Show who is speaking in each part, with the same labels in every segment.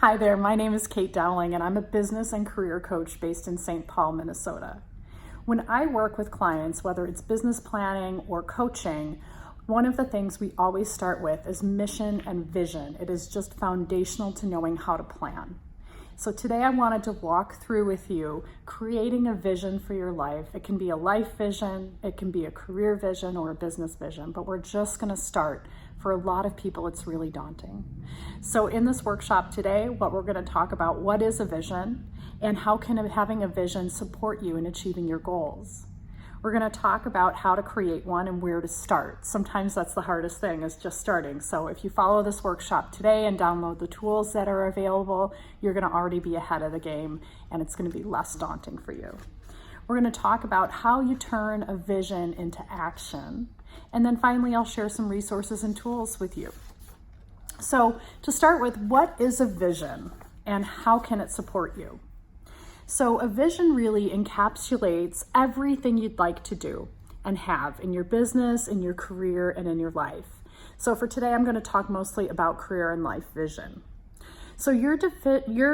Speaker 1: Hi there, my name is Kate Dowling and I'm a business and career coach based in St. Paul, Minnesota. When I work with clients, whether it's business planning or coaching, one of the things we always start with is mission and vision. It is just foundational to knowing how to plan. So today I wanted to walk through with you creating a vision for your life. It can be a life vision, it can be a career vision or a business vision, but we're just going to start. For a lot of people, it's really daunting. So in this workshop today, what we're going to talk about, what is a vision and how can having a vision support you in achieving your goals? We're going to talk about how to create one and where to start. Sometimes that's the hardest thing, is just starting. So if you follow this workshop today and download the tools that are available, you're going to already be ahead of the game and it's going to be less daunting for you. We're going to talk about how you turn a vision into action. And then finally, I'll share some resources and tools with you. So to start with, what is a vision and how can it support you? So a vision really encapsulates everything you'd like to do and have in your business, in your career, and in your life. So for today, I'm going to talk mostly about career and life vision. So your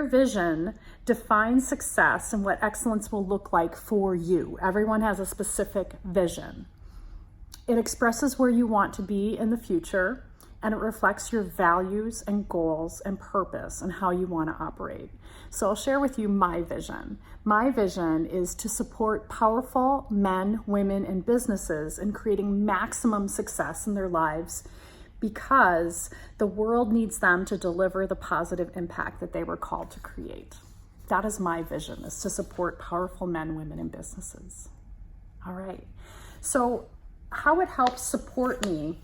Speaker 1: vision defines success and what excellence will look like for you. Everyone has a specific vision. It expresses where you want to be in the future, and it reflects your values and goals and purpose and how you want to operate. So I'll share with you my vision. My vision is to support powerful men, women, and businesses in creating maximum success in their lives because the world needs them to deliver the positive impact that they were called to create. That is my vision, is to support powerful men, women, and businesses. All right. So how it helps support me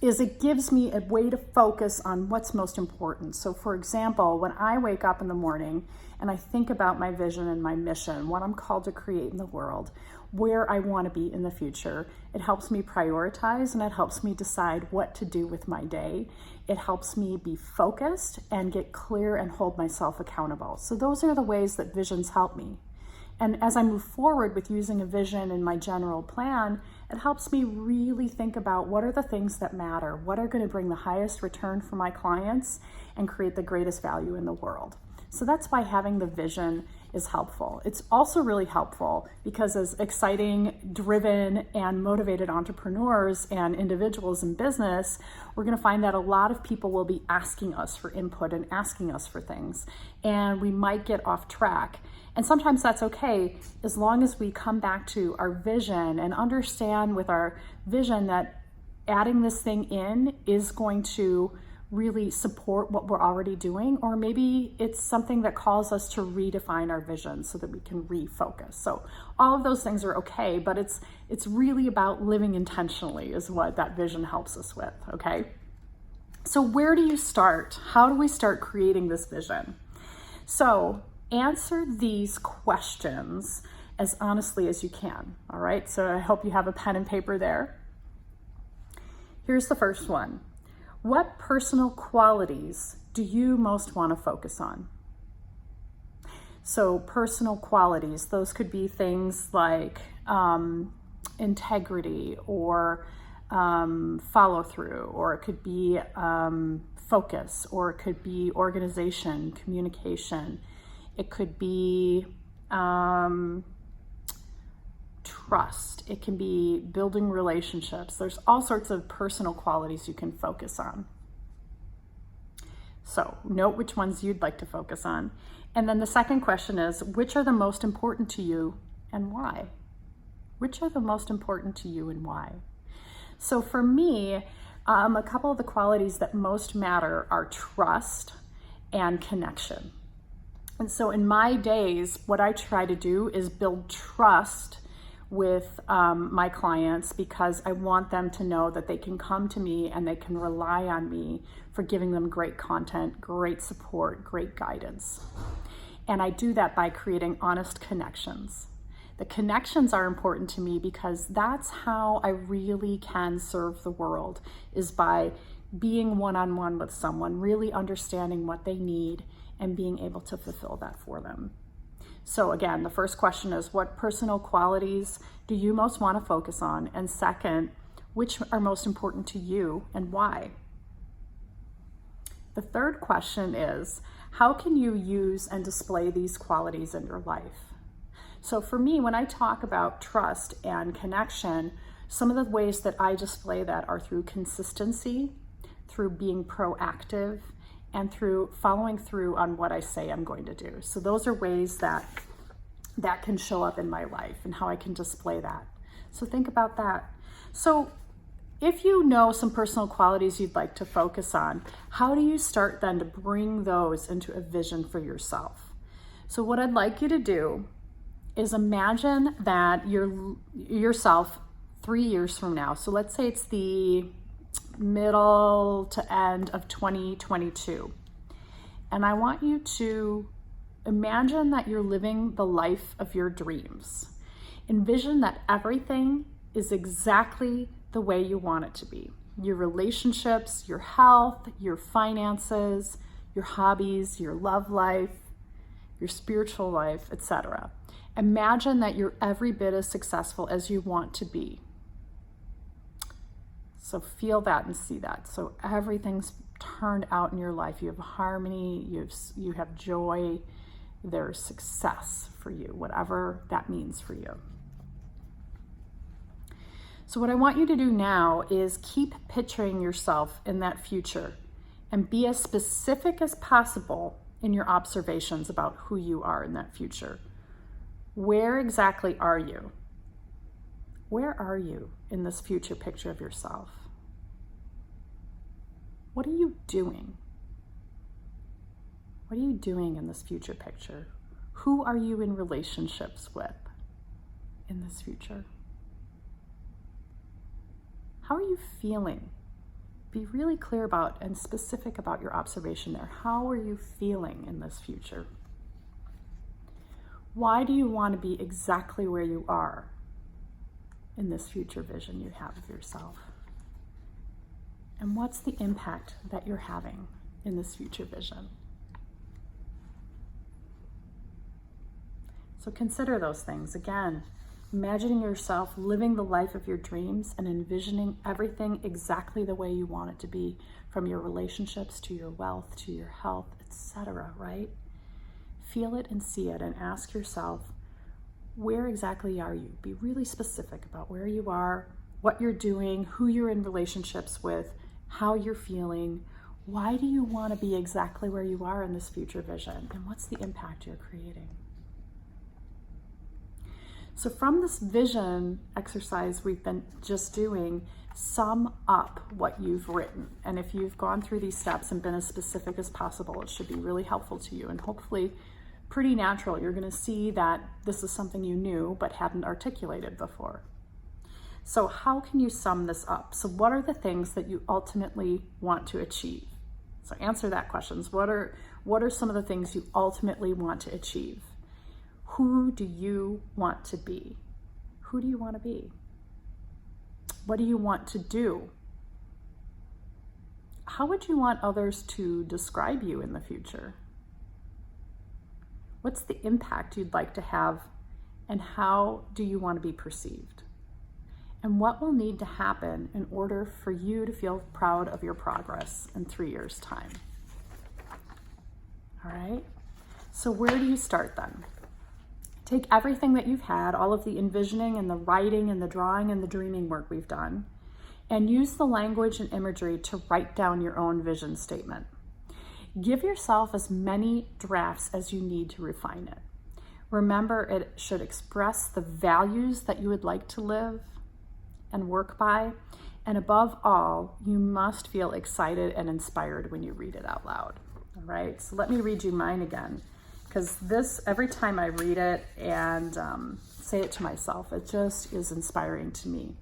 Speaker 1: is it gives me a way to focus on what's most important. So for example, when I wake up in the morning and I think about my vision and my mission, what I'm called to create in the world, where I want to be in the future, it helps me prioritize and it helps me decide what to do with my day. It helps me be focused and get clear and hold myself accountable. So those are the ways that visions help me. And as I move forward with using a vision in my general plan, it helps me really think about what are the things that matter, what are going to bring the highest return for my clients and create the greatest value in the world. So that's why having the vision is helpful. It's also really helpful because as exciting, driven, and motivated entrepreneurs and individuals in business, we're going to find that a lot of people will be asking us for input and asking us for things, and we might get off track. And sometimes that's okay, as long as we come back to our vision and understand with our vision that adding this thing in is going to really support what we're already doing, or maybe it's something that calls us to redefine our vision so that we can refocus. So all of those things are okay, but it's really about living intentionally is what that vision helps us with, okay? So where do you start? How do we start creating this vision? So answer these questions as honestly as you can, all right? So I hope you have a pen and paper there. Here's the first one. What personal qualities do you most want to focus on? So personal qualities, those could be things like integrity or follow through, or it could be focus, or it could be organization, communication. It could be trust. It can be building relationships. There's all sorts of personal qualities you can focus on. So note which ones you'd like to focus on. And then the second question is, which are the most important to you and why? Which are the most important to you and why? So for me, a couple of the qualities that most matter are trust and connection. And so in my days, what I try to do is build trust with my clients because I want them to know that they can come to me and they can rely on me for giving them great content, great support, great guidance. And I do that by creating honest connections. The connections are important to me because that's how I really can serve the world, is by being one-on-one with someone, really understanding what they need and being able to fulfill that for them. So again, the first question is, what personal qualities do you most want to focus on? And second, which are most important to you and why? The third question is, How can you use and display these qualities in your life? So for me, when I talk about trust and connection, some of the ways that I display that are through consistency, through being proactive, and through following through on what I say I'm going to do. So those are ways that can show up in my life and how I can display that. So think about that. So if you know some personal qualities you'd like to focus on, how do you start then to bring those into a vision for yourself? So what I'd like you to do is imagine that yourself 3 years from now. So let's say it's the middle to end of 2022. And I want you to imagine that you're living the life of your dreams. Envision that everything is exactly the way you want it to be. Your relationships, your health, your finances, your hobbies, your love life, your spiritual life, etc. Imagine that you're every bit as successful as you want to be. So feel that and see that. So everything's turned out in your life. You have harmony, you have joy, there's success for you, whatever that means for you. So what I want you to do now is keep picturing yourself in that future and be as specific as possible in your observations about who you are in that future. Where exactly are you? Where are you in this future picture of yourself? What are you doing? What are you doing in this future picture? Who are you in relationships with in this future? How are you feeling? Be really clear about and specific about your observation there. How are you feeling in this future? Why do you want to be exactly where you are in this future vision you have of yourself? And what's the impact that you're having in this future vision? So consider those things. Again, imagining yourself living the life of your dreams and envisioning everything exactly the way you want it to be, from your relationships to your wealth to your health, etc., right? Feel it and see it and ask yourself, where exactly are you? Be really specific about where you are, what you're doing, who you're in relationships with, how you're feeling. Why do you want to be exactly where you are in this future vision? And what's the impact you're creating? So from this vision exercise we've been just doing, sum up what you've written. And if you've gone through these steps and been as specific as possible, it should be really helpful to you and hopefully pretty natural. You're going to see that this is something you knew but hadn't articulated before. So how can you sum this up? So what are the things that you ultimately want to achieve? So answer that question. What are some of the things you ultimately want to achieve? Who do you want to be? Who do you want to be? What do you want to do? How would you want others to describe you in the future? What's the impact you'd like to have, and how do you want to be perceived? And what will need to happen in order for you to feel proud of your progress in 3 years' time? All right, so where do you start then? Take everything that you've had, all of the envisioning and the writing and the drawing and the dreaming work we've done, and use the language and imagery to write down your own vision statement. Give yourself as many drafts as you need to refine it. Remember, it should express the values that you would like to live and work by, and above all, you must feel excited and inspired when you read it out loud. All right, so let me read you mine again, because this, every time I read it and say it to myself, it just is inspiring to me.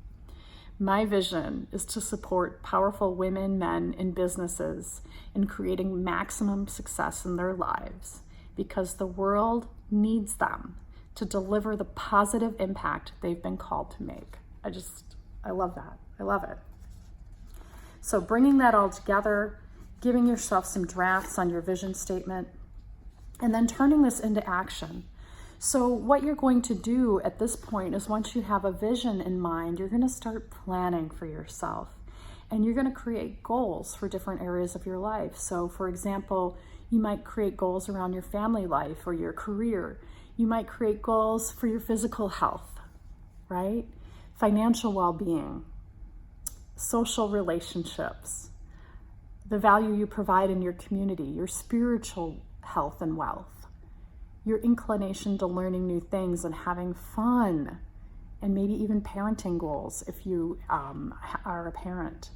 Speaker 1: My vision is to support powerful women, men, and businesses in creating maximum success in their lives, because the world needs them to deliver the positive impact they've been called to make. I love that. I love it. So bringing that all together, giving yourself some drafts on your vision statement, and then turning this into action. So what you're going to do at this point is, once you have a vision in mind, you're going to start planning for yourself. And you're going to create goals for different areas of your life. So, for example, you might create goals around your family life or your career. You might create goals for your physical health, right? Financial well-being, social relationships, the value you provide in your community, your spiritual health and wealth, your inclination to learning new things and having fun, and maybe even parenting goals if you are a parent.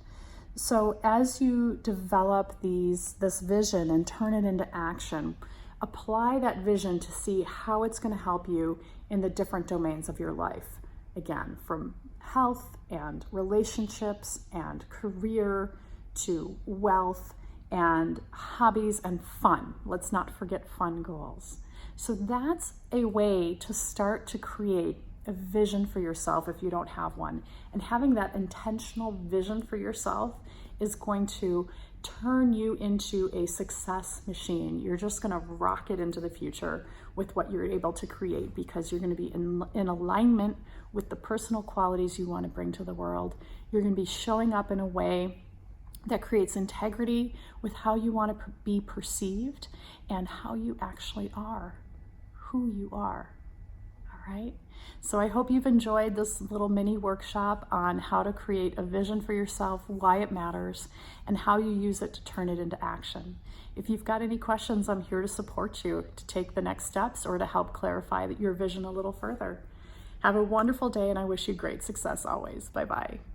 Speaker 1: So as you develop this vision and turn it into action, apply that vision to see how it's going to help you in the different domains of your life. Again, from health and relationships and career to wealth and hobbies and fun. Let's not forget fun goals. So that's a way to start to create a vision for yourself if you don't have one. And having that intentional vision for yourself is going to turn you into a success machine. You're just going to rocket into the future with what you're able to create, because you're going to be in alignment with the personal qualities you want to bring to the world. You're going to be showing up in a way that creates integrity with how you want to be perceived and how you actually are, who you are. All right. So I hope you've enjoyed this little mini workshop on how to create a vision for yourself, why it matters, and how you use it to turn it into action. If you've got any questions, I'm here to support you to take the next steps or to help clarify your vision a little further. Have a wonderful day, and I wish you great success always. Bye-bye.